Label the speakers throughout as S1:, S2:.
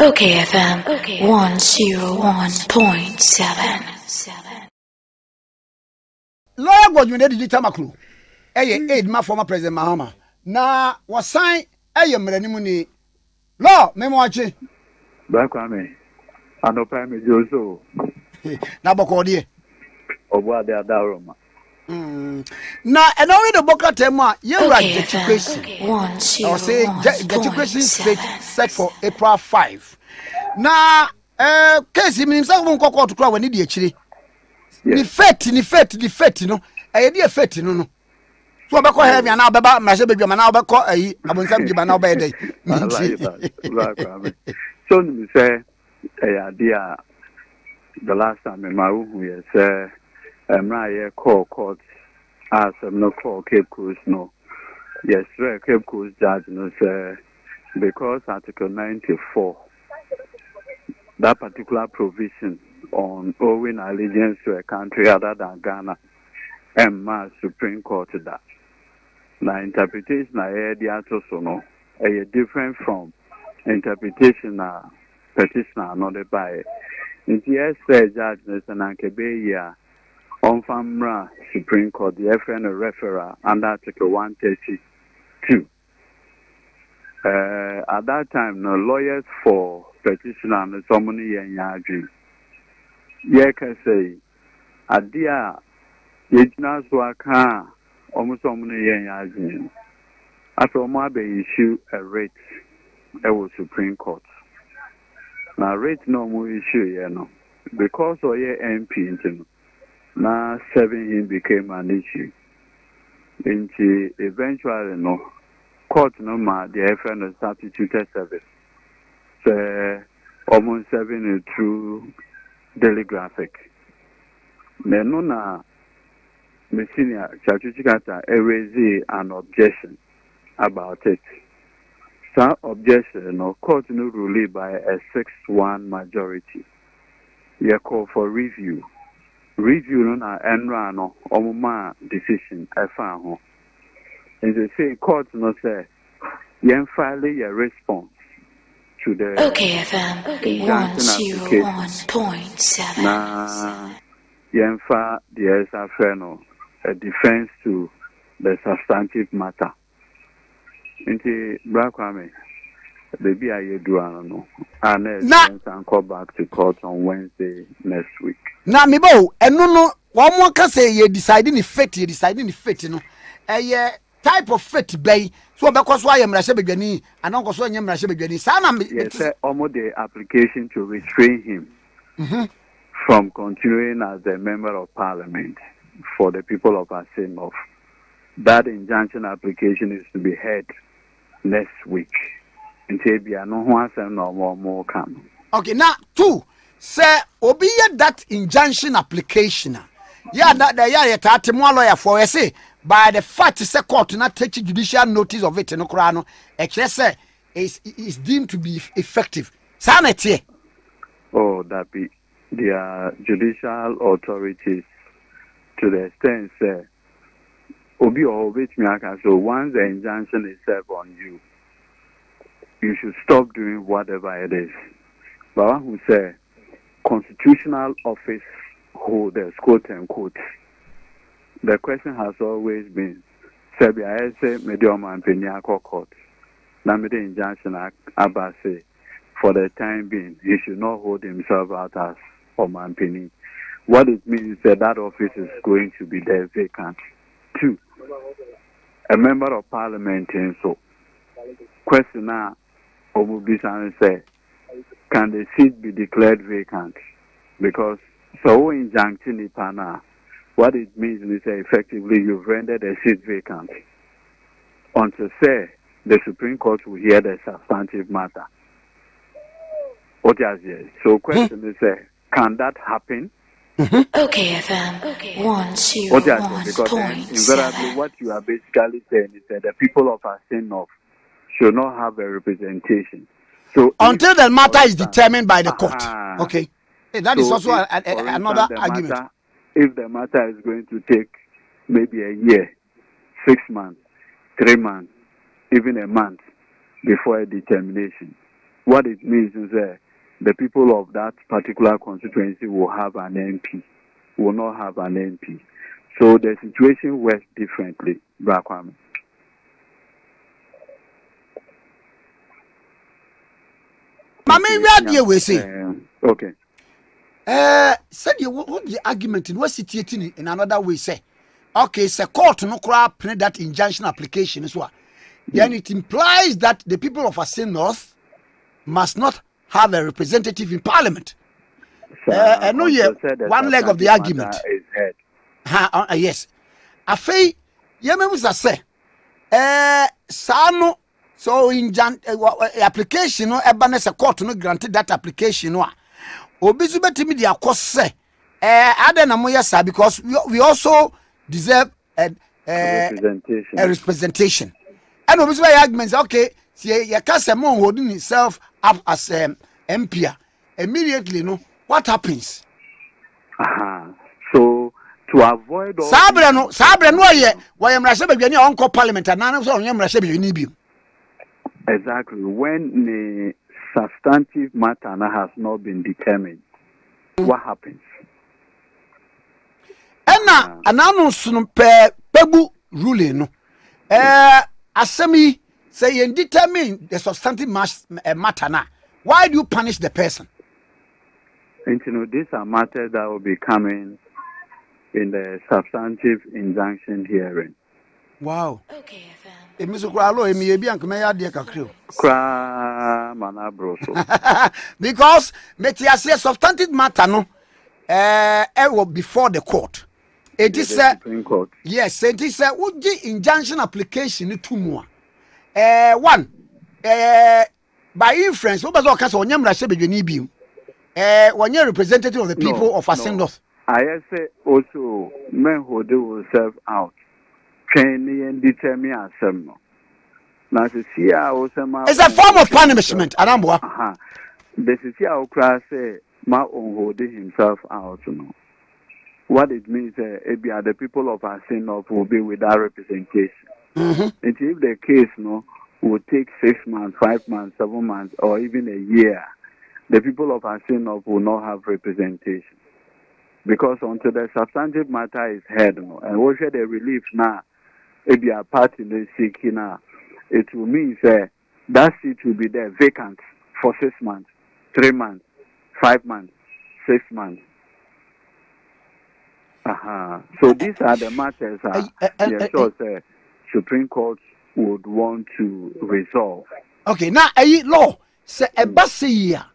S1: okayfm 101.7.
S2: Lawyer was Edudzie Tamakloe. Aid my former President Mahama. Na was signed a Mrenimuni. Law, Memoachi.
S3: Bakwame. Anopame Joso.
S2: Nabokodi.
S3: Owa de Adaroma.
S2: Now, and only the Boka Tema, you're right. Education. I'll say education set for April 5. Now, Casey himself won't call to cry when he actually. Ni fete, no. I did a fete, no. So I call heavy and now about my baby, and now about call a Abonsam Gibana by day.
S3: So, you say, idea the last time in my room, we say, my call court as no call Cape Coast, no. Yes, Cape Coast judge, no, say, because Article 94, that particular provision on owing allegiance to a country other than Ghana and my Supreme Court that. Now interpretation I heard the answer so no a different from interpretation petitioner not by in the judgment and Ankebe on Famra Supreme Court the FN referral under Article 132. At that time no lawyers for petitioner and somebody in Yadri. Yeah, can say, Adia, Yejna Swaka, almost so many years. After Mabe issue a rate, it was Supreme Court. Now, rate no more issue, you know, because of your MP, now 7 became an issue. Into eventually, no, court no more, the FN substituted service. So, almost 7 through daily graphic. Nenona Messinia Chachuchikata raised an objection about it. Some objection no court no ruled by a 6-1 majority. You call for review. Review no na enra no omuma decision efa ho. And they say court no say yen file your response to the
S1: okayfm 101.7.
S3: Na yenfa the SFN a defense to the substantive matter. Inti Brakwame, baby I do no. And call back to court on Wednesday next week.
S2: Na me bo eno one more can say you deciding the fate, no. Type of fit bay so because why am Rashabani and Uncle Sonia Rashabani.
S3: Yes, almost the application to restrain him from continuing as a member of parliament for the people of Assin. Of that injunction application is to be heard next week. Until we are no one no more come.
S2: Okay, now 2 say obi that injunction application. Yeah, that the lawyer for say by the fact say court not take judicial notice of it no krano say is deemed to be effective. Sanity.
S3: Oh, that be the judicial authorities to the extent say obi or which me so once the injunction is served on you, you should stop doing whatever it is. But who say constitutional office holders, quote unquote. The question has always been, Serbia say medium and Peniaco court. Namide injunction Abase, for the time being, he should not hold himself out as Oman Penny. What it means is that office is going to be there vacant. 2, a member of parliament and so question now Obubisan say, can the seat be declared vacant? Because so injunction ipana, what it means is that effectively you've rendered a seat vacant until say the Supreme Court will hear the substantive matter. What is it? So question is can that happen?
S1: okayfm 101.7.
S3: Because invariably what you are basically saying is that the people of Assin should not have a representation. So
S2: until the matter is determined by the court. Okay. Hey, that is also another argument.
S3: If the matter is going to take maybe a year, 6 months, 3 months, even a month before a determination, what it means is that the people of that particular constituency will have an MP, will not have an MP. So the situation works differently, Brakwame.
S2: Mami, where do you say?
S3: Okay.
S2: Said you what the argument in what situating in another way say? Okay, so court no crap print that injunction application is what. Then it implies that the people of Assin North must not have a representative in parliament. I know you one leg of the argument. Yes. Afei, was say, Sano, so in application, no, Ebanes a court no granted that application. No, Obizubetimedia cost say, Adenamoya, because we also deserve a representation. And obviously, arguments, okay, see, your customer holding himself up as MP. Immediately, no, what happens?
S3: So, to avoid all
S2: Sabre, no, yeah, why am I saying your uncle parliament and none of them you need you?
S3: Exactly. When the substantive matter has not been determined, what happens?
S2: And now, announce Pebu ruling, no. Asami say you determine the substantive matter now. Why do you punish the person?
S3: And these are matters that will be coming in the substantive injunction hearing.
S2: Wow.
S1: Okay, FM.
S2: Because Metiasia substantive matter no before the court. It is
S3: Supreme Court.
S2: Yes, it is a would injunction application two more. One by inference, what was all cast on Yamra when you're representative of the people of Assin North.
S3: I say also men who do serve out. Training and determine assembly. Now, it's
S2: a form of punishment, Arambwa.
S3: The city of say, my own holding himself out. What it means, the people of Assin North will be without representation. And if the case will take 6 months, 5 months, 7 months, or even a year, the people of Assin North will not have representation. Because until the substantive matter is heard, and what should the relief now? If you are party seeking now, it will mean that seat will be there vacant for 6 months, 3 months, 5 months, 6 months. So these are the matters Supreme Court would want to resolve.
S2: Okay, now law say a basia.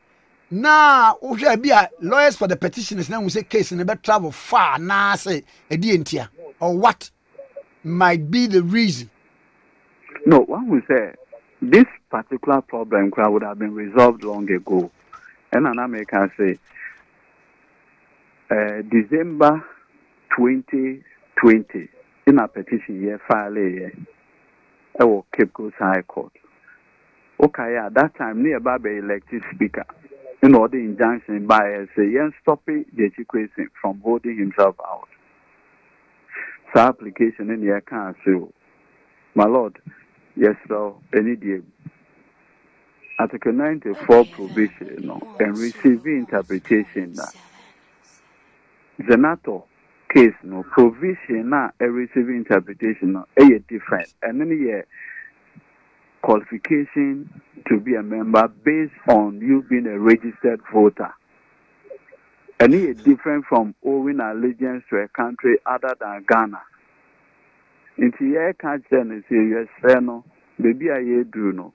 S2: Now we should be lawyers for the petitioners. Now we say case in about travel far. Now say a DNT or what might be the reason.
S3: No, one will say this particular problem would have been resolved long ago. And an American say December 2020 in a petition year file Cape Coast High Court. Okay, at that time nearby the elected speaker. In order injunction by say stopping the education from holding himself out. So application in the account so my lord, yes so any day. Article 94 provision and receiving interpretation that Zenato case provision a receiving interpretation a different and then qualification to be a member based on you being a registered voter. And it is different from owing allegiance to a country other than Ghana. Into your country and serious no, baby I do no.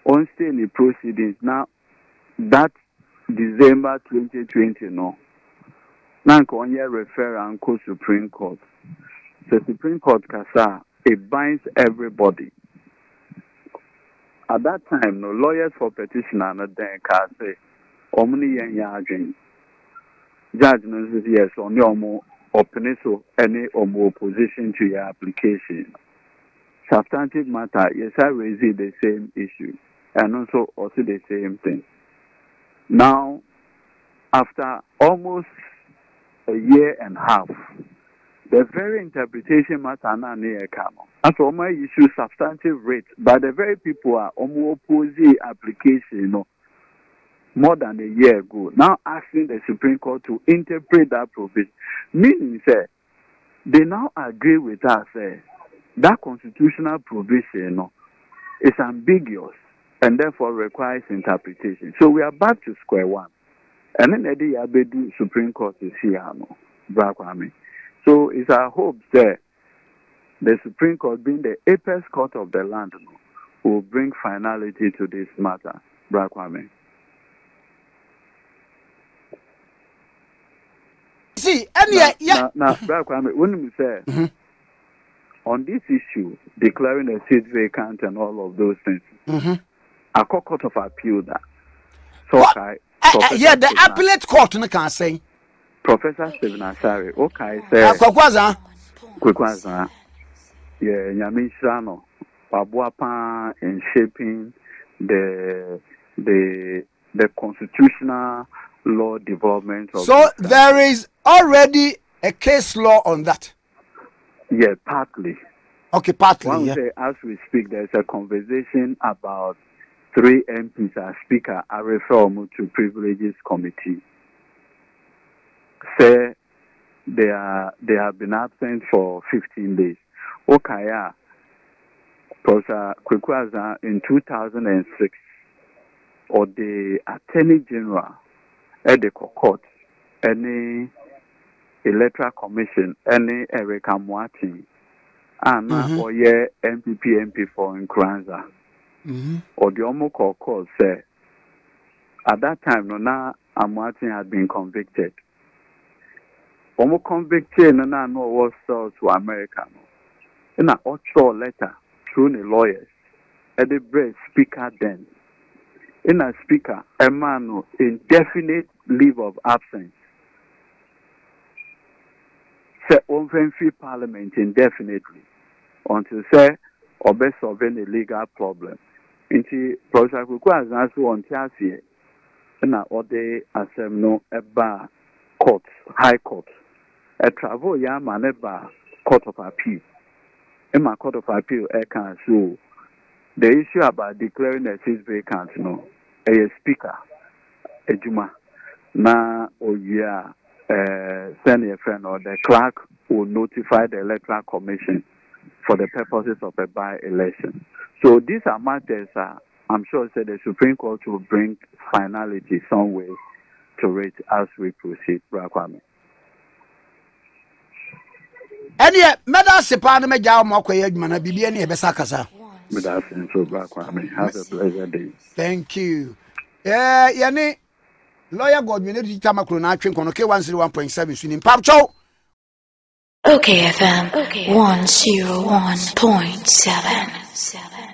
S3: On stay in the proceedings now that December 2020 no. Now on your refer and go Supreme Court. The Supreme Court kasa it binds everybody. At that time, no lawyers for petitioner and then can say, "Omni and yarding." Judge says yes on your more opinion any opposition to your application. Substantive matter, yes, I raise the same issue and also the same thing. Now, after almost a year and a half, the very interpretation matter na near kano. As my issue substantive rate by the very people are opposing application more than a year ago. Now asking the Supreme Court to interpret that provision. Meaning they now agree with us that constitutional provision is ambiguous and therefore requires interpretation. So we are back to square one. And then the Supreme Court is here. So it's our hope that the Supreme Court, being the apex court of the land, will bring finality to this matter.
S2: See, and
S3: now, when we say on this issue, declaring a seat vacant and all of those things, a court of appeal that. So,
S2: the appellate court can say.
S3: Professor Stephen Asari, say. Kwekwaza, Nyamishrano, Pabuapa in shaping the constitutional law development.
S2: So there is already a case law on that.
S3: Yeah, partly.
S2: Okay, partly.
S3: One day, as we speak, there's a conversation about 3 MPs as speaker. I refer to privileges committee. Say they have been absent for 15 days. Okaya, Professor Kwekwaza in 2006, or the Attorney General at the court, any electoral commission, any Erika Mwati, and or yeah NPP MP4 in Kranza, or the Omoko court say at that time Nona Amwati had been convicted. Omo convicted and I know what sold to America. In an actual letter through the lawyers, at the breast speaker then. In a speaker, a man indefinite leave of absence. Say open free parliament indefinitely until say or best solving a legal problem. Into Professor Kwekwaza has also on Tiasie in a other assembly a bar court, high court. A travel young man bar court of appeal. In my court of appeal, I can show the issue about declaring a seat vacant. No, a speaker, a Juma, na or yeah, send a friend or the clerk will notify the electoral commission for the purposes of a by-election. So these are matters. I'm sure that the Supreme Court will bring finality some way to it as we proceed.
S2: And yet, Madam Sepana Majao Mokoya Mana Bibiani Besakasa.
S3: Have a pleasant day.
S2: Thank you. Yani, lawyer Godwin Edudzie Tamakloe na twin kono K101.7 swing Papcho.
S1: Okay, FM 101.7.